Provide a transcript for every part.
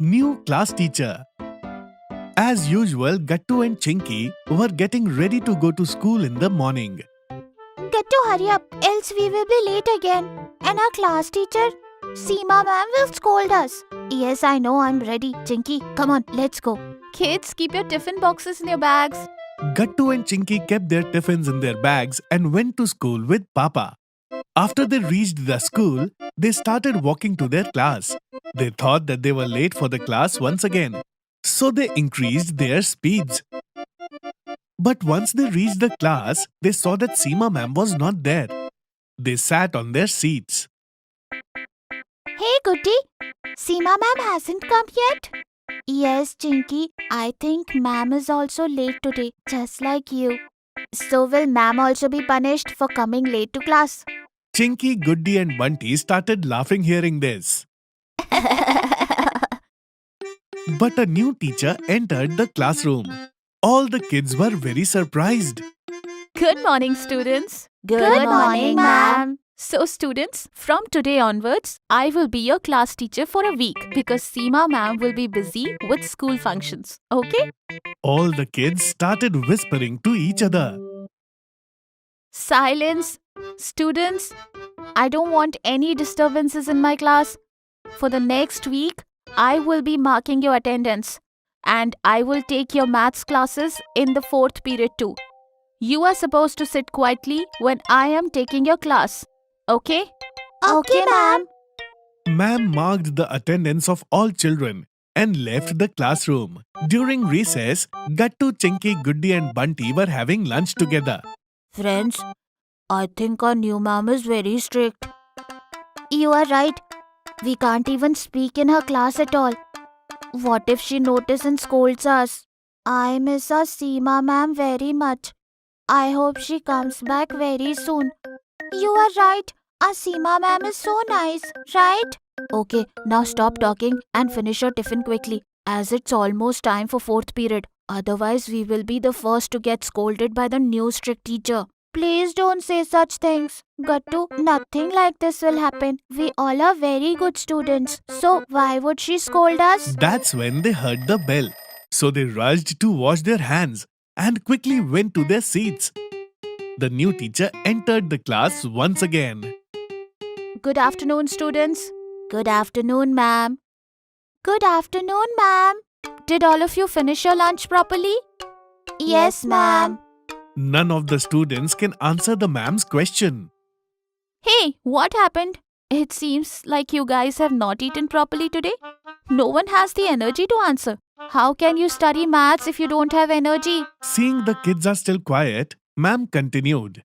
New class teacher. As usual, Gattu and Chinky were getting ready to go to school in the morning. Get to hurry up, else we will be late again. And our class teacher, Seema ma'am, will scold us. Yes, I know, I'm ready. Chinky, come on, let's go. Kids, keep your tiffin boxes in your bags. Gattu and Chinky kept their tiffins in their bags and went to school with Papa. After they reached the school, they started walking to their class. They thought that they were late for the class once again, so they increased their speeds. But once they reached the class, they saw that Seema ma'am was not there. They sat on their seats. Hey, Goody, Seema ma'am hasn't come yet? Yes, Chinky, I think ma'am is also late today, just like you. So will ma'am also be punished for coming late to class? Chinky, Goody and Bunty started laughing hearing this. But a new teacher entered the classroom. All the kids were very surprised. Good morning, students. Good morning, ma'am. So, students, from today onwards, I will be your class teacher for a week because Seema ma'am will be busy with school functions. Okay? All the kids started whispering to each other. Silence. Students, I don't want any disturbances in my class. For the next week, I will be marking your attendance and I will take your maths classes in the 4th period too. You are supposed to sit quietly when I am taking your class. Okay? Okay, ma'am. Ma'am marked the attendance of all children and left the classroom. During recess, Gattu, Chinky, Goody and Bunty were having lunch together. Friends, I think our new ma'am is very strict. You are right. We can't even speak in her class at all. What if she notices and scolds us? I miss our Seema ma'am very much. I hope she comes back very soon. You are right. Our Seema ma'am is so nice, right? Okay, now stop talking and finish your tiffin quickly, as it's almost time for 4th period. Otherwise, we will be the first to get scolded by the new strict teacher. Please don't say such things. Gattu, nothing like this will happen. We all are very good students. So why would she scold us? That's when they heard the bell. So they rushed to wash their hands and quickly went to their seats. The new teacher entered the class once again. Good afternoon, students. Good afternoon, ma'am. Good afternoon, ma'am. Did all of you finish your lunch properly? Yes, ma'am. None of the students can answer the ma'am's question. Hey, what happened? It seems like you guys have not eaten properly today. No one has the energy to answer. How can you study maths if you don't have energy? Seeing the kids are still quiet, ma'am continued.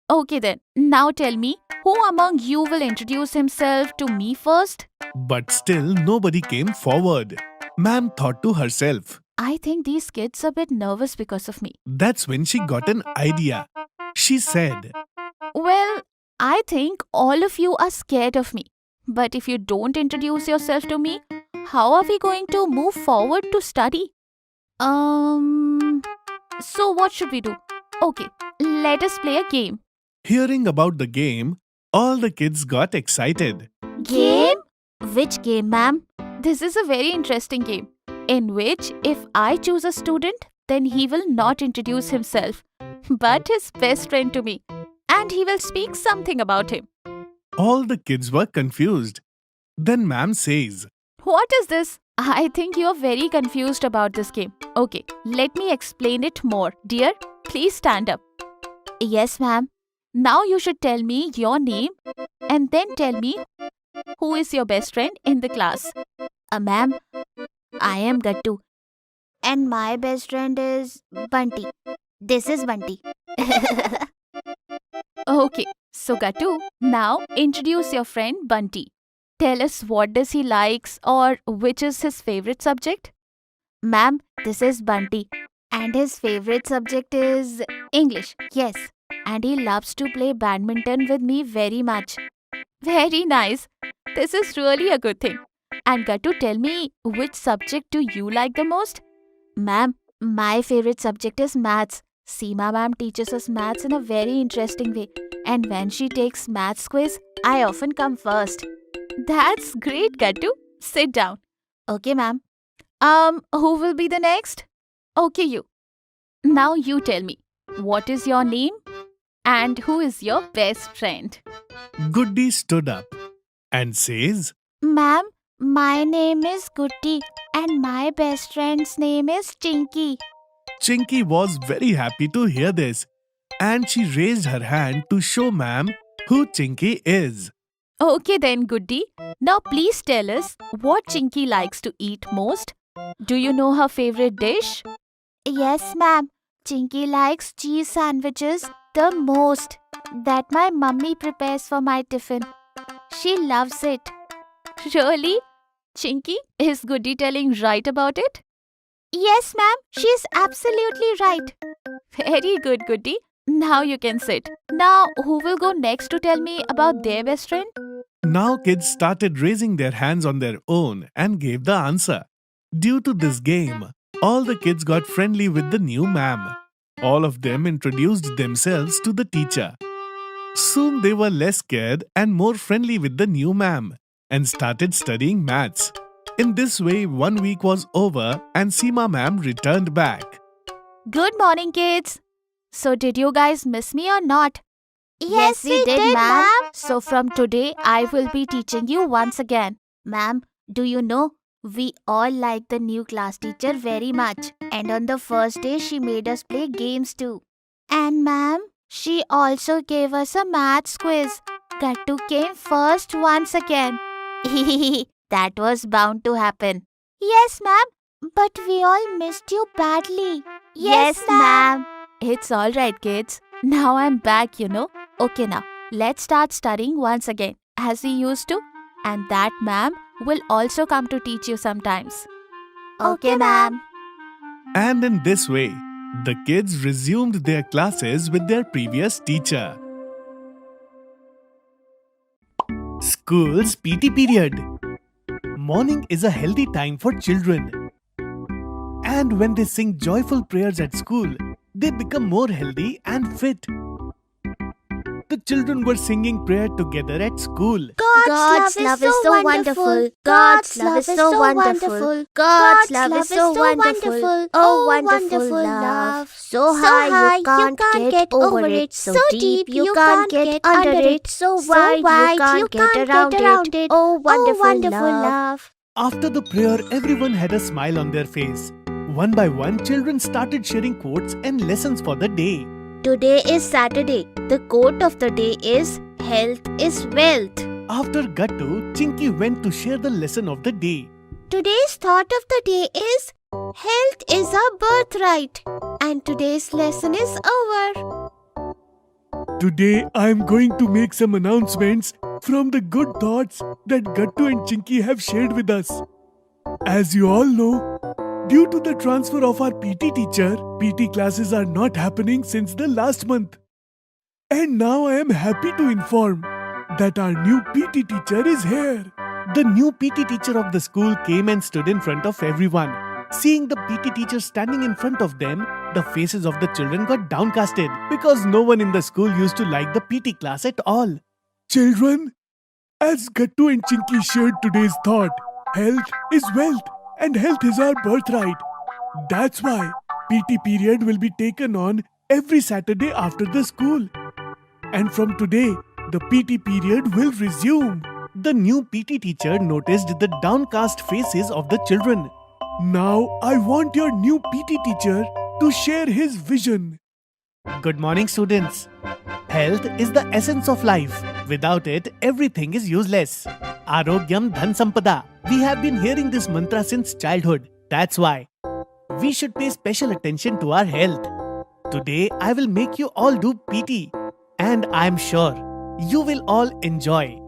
Okay then, now tell me, who among you will introduce himself to me first? But still nobody came forward. Ma'am thought to herself. I think these kids are a bit nervous because of me. That's when she got an idea. She said, Well, I think all of you are scared of me. But if you don't introduce yourself to me, how are we going to move forward to study? So what should we do? Okay, let us play a game. Hearing about the game, all the kids got excited. Game? Which game, ma'am? This is a very interesting game in which if I choose a student, then he will not introduce himself, but his best friend to me, and he will speak something about him. All the kids were confused. Then ma'am says, What is this? I think you are very confused about this game. Okay, let me explain it more. Dear, please stand up. Yes, ma'am. Now you should tell me your name and then tell me who is your best friend in the class. Ma'am, I am Gattu. And my best friend is Bunty. This is Bunty. Okay, so Gattu, now introduce your friend Bunty. Tell us what does he likes or which is his favorite subject? Ma'am, this is Bunty. And his favorite subject is English. Yes. And he loves to play badminton with me very much. Very nice. This is really a good thing. And Gattu, tell me, which subject do you like the most? Ma'am, my favorite subject is maths. Seema ma'am teaches us maths in a very interesting way. And when she takes maths quiz, I often come first. That's great, Gattu. Sit down. Okay, ma'am. Who will be the next? Okay, you. Now you tell me, what is your name and who is your best friend? Goody stood up and says, Ma'am, my name is Gutti and my best friend's name is Chinky. Chinky was very happy to hear this, and she raised her hand to show ma'am who Chinky is. Okay then, Goody. Now please tell us what Chinky likes to eat most. Do you know her favorite dish? Yes, ma'am. Chinky likes cheese sandwiches the most that my mummy prepares for my tiffin. She loves it. Really? Chinky, is Goody telling right about it? Yes, ma'am. She's absolutely right. Very good, Goody. Now you can sit. Now, who will go next to tell me about their best friend? Now kids started raising their hands on their own and gave the answer. Due to this game, all the kids got friendly with the new ma'am. All of them introduced themselves to the teacher. Soon they were less scared and more friendly with the new ma'am and started studying maths. In this way, 1 week was over and Seema ma'am returned back. Good morning, kids. So, did you guys miss me or not? Yes, we did, ma'am. So, from today, I will be teaching you once again. Ma'am, do you know, we all like the new class teacher very much. And on the first day, she made us play games too. And ma'am, she also gave us a maths quiz. Gattu came first once again. That was bound to happen. Yes, ma'am, but we all missed you badly. Yes, ma'am. It's alright, kids. Now I'm back, you know. Okay, now, let's start studying once again, as we used to. And that ma'am will also come to teach you sometimes. Okay, ma'am. And in this way, the kids resumed their classes with their previous teacher. School's PT period. Morning is a healthy time for children. And when they sing joyful prayers at school, they become more healthy and fit. The children were singing prayer together at school. God's love is so wonderful. God's love is so wonderful. God's love is so wonderful. Oh, wonderful love. So high you can't get over it. So deep you can't get under it. So wide you can't get around it. Oh, wonderful love. After the prayer, everyone had a smile on their face. One by one, children started sharing quotes and lessons for the day. Today is Saturday. The quote of the day is health is wealth. After Gattu, Chinky went to share the lesson of the day. Today's thought of the day is health is our birthright. And today's lesson is over. Today, I am going to make some announcements from the good thoughts that Gattu and Chinky have shared with us. As you all know, due to the transfer of our PT teacher, PT classes are not happening since the last month. And now I am happy to inform that our new PT teacher is here. The new PT teacher of the school came and stood in front of everyone. Seeing the PT teacher standing in front of them, the faces of the children got downcasted because no one in the school used to like the PT class at all. Children, as Gattu and Chinky shared today's thought, health is wealth and health is our birthright. That's why PT period will be taken on every Saturday after the school. And from today, the PT period will resume. The new PT teacher noticed the downcast faces of the children. Now I want your new PT teacher to share his vision. Good morning, students. Health is the essence of life. Without it, everything is useless. Arogyam Dhan Sampada. We have been hearing this mantra since childhood. That's why we should pay special attention to our health. Today, I will make you all do PT. And I am sure you will all enjoy.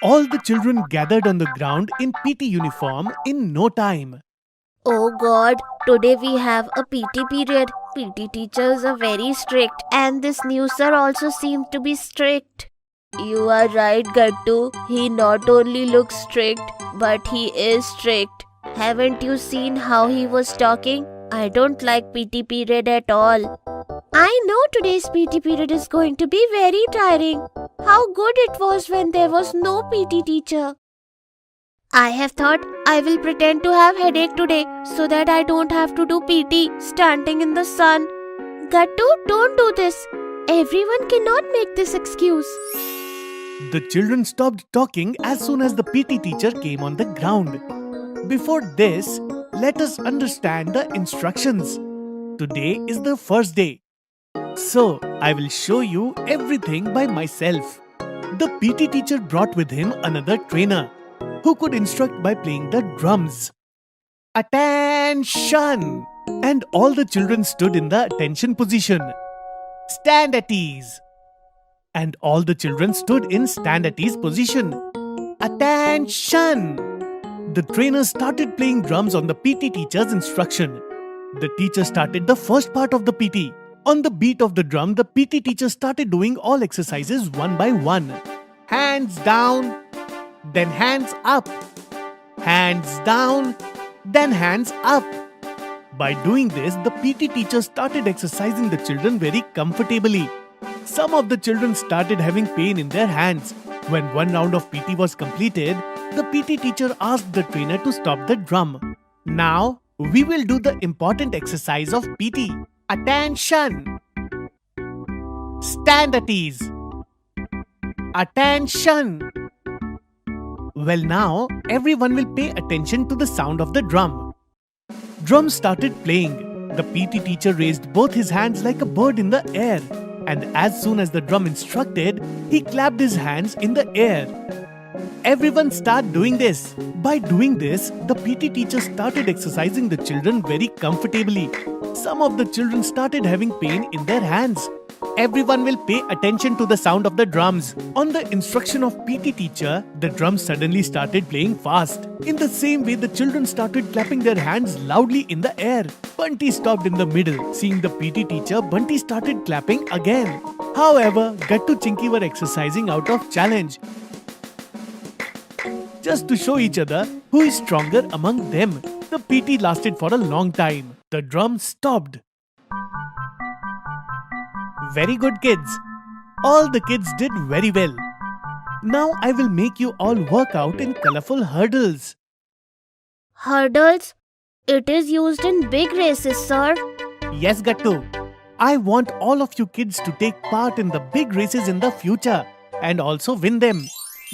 All the children gathered on the ground in PT uniform in no time. Oh God, today we have a PT period. PT teachers are very strict and this new sir also seems to be strict. You are right, Gattu. He not only looks strict, but he is strict. Haven't you seen how he was talking? I don't like PT period at all. I know today's PT period is going to be very tiring. How good it was when there was no PT teacher. I have thought I will pretend to have headache today so that I don't have to do PT standing in the sun. Gattu, don't do this. Everyone cannot make this excuse. The children stopped talking as soon as the PT teacher came on the ground. Before this, let us understand the instructions. Today is the first day. So, I will show you everything by myself. The PT teacher brought with him another trainer who could instruct by playing the drums. Attention! And all the children stood in the attention position. Stand at ease. And all the children stood in stand at ease position. Attention! The trainer started playing drums on the PT teacher's instruction. The teacher started the first part of the PT. On the beat of the drum, the PT teacher started doing all exercises one by one. Hands down, then hands up. Hands down, then hands up. By doing this, the PT teacher started exercising the children very comfortably. Some of the children started having pain in their hands. When one round of PT was completed, the PT teacher asked the trainer to stop the drum. Now, we will do the important exercise of PT. Attention! Stand at ease. Attention! Well, now everyone will pay attention to the sound of the drum. Drum started playing. The PT teacher raised both his hands like a bird in the air. And as soon as the drum instructed, he clapped his hands in the air. Everyone start doing this. By doing this, the PT teacher started exercising the children very comfortably. Some of the children started having pain in their hands. Everyone will pay attention to the sound of the drums. On the instruction of PT teacher, the drums suddenly started playing fast. In the same way, the children started clapping their hands loudly in the air. Bunty stopped in the middle. Seeing the PT teacher, Bunty started clapping again. However, Gattu Chinky were exercising out of challenge, just to show each other who is stronger among them. The PT lasted for a long time. The drum stopped. Very good, kids. All the kids did very well. Now I will make you all work out in colorful hurdles. Hurdles? It is used in big races, sir. Yes, Gattu. I want all of you kids to take part in the big races in the future and also win them.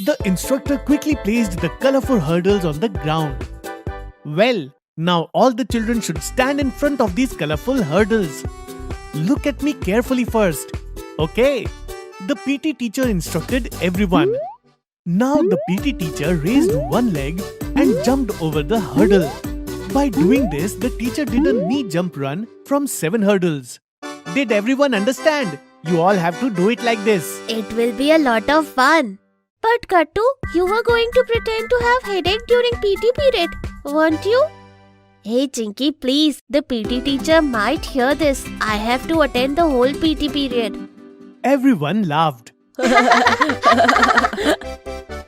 The instructor quickly placed the colorful hurdles on the ground. Well, now all the children should stand in front of these colorful hurdles. Look at me carefully first. Okay. The PT teacher instructed everyone. Now the PT teacher raised one leg and jumped over the hurdle. By doing this, the teacher did a knee jump run from 7 hurdles. Did everyone understand? You all have to do it like this. It will be a lot of fun. But Gattu, you were going to pretend to have headache during PT period, weren't you? Hey Chinky, please, the PT teacher might hear this. I have to attend the whole PT period. Everyone laughed.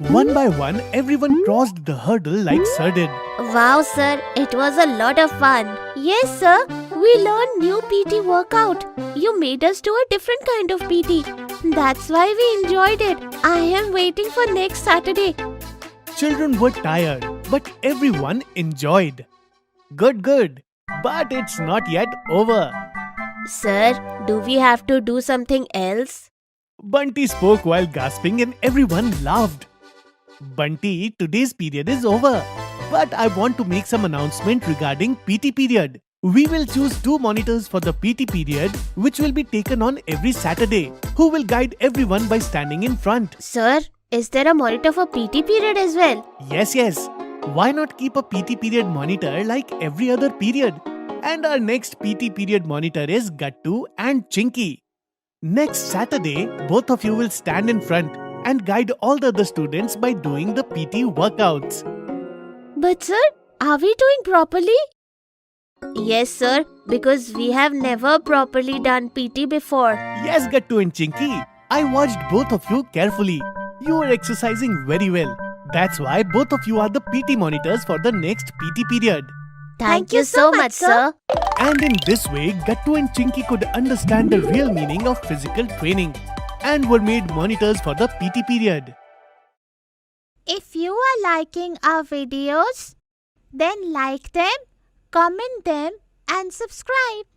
One by one, everyone crossed the hurdle like sir did. Wow, sir, it was a lot of fun. Yes, sir, we learned new PT workout. You made us do a different kind of PT. That's why we enjoyed it. I am waiting for next Saturday. Children were tired, but everyone enjoyed. Good, good. But it's not yet over. Sir, do we have to do something else? Bunty spoke while gasping and everyone laughed. Bunty, today's period is over. But I want to make some announcement regarding PT period. We will choose 2 monitors for the PT period, which will be taken on every Saturday, who will guide everyone by standing in front. Sir, is there a monitor for PT period as well? Yes, yes. Why not keep a PT period monitor like every other period? And our next PT period monitor is Gattu and Chinky. Next Saturday, both of you will stand in front and guide all the other students by doing the PT workouts. But sir, are we doing properly? Yes, sir, because we have never properly done PT before. Yes, Gattu and Chinky. I watched both of you carefully. You were exercising very well. That's why both of you are the PT monitors for the next PT period. Thank you so much, sir. And in this way, Gattu and Chinky could understand the real meaning of physical training and were made monitors for the PT period. If you are liking our videos, then like them, comment them, and subscribe.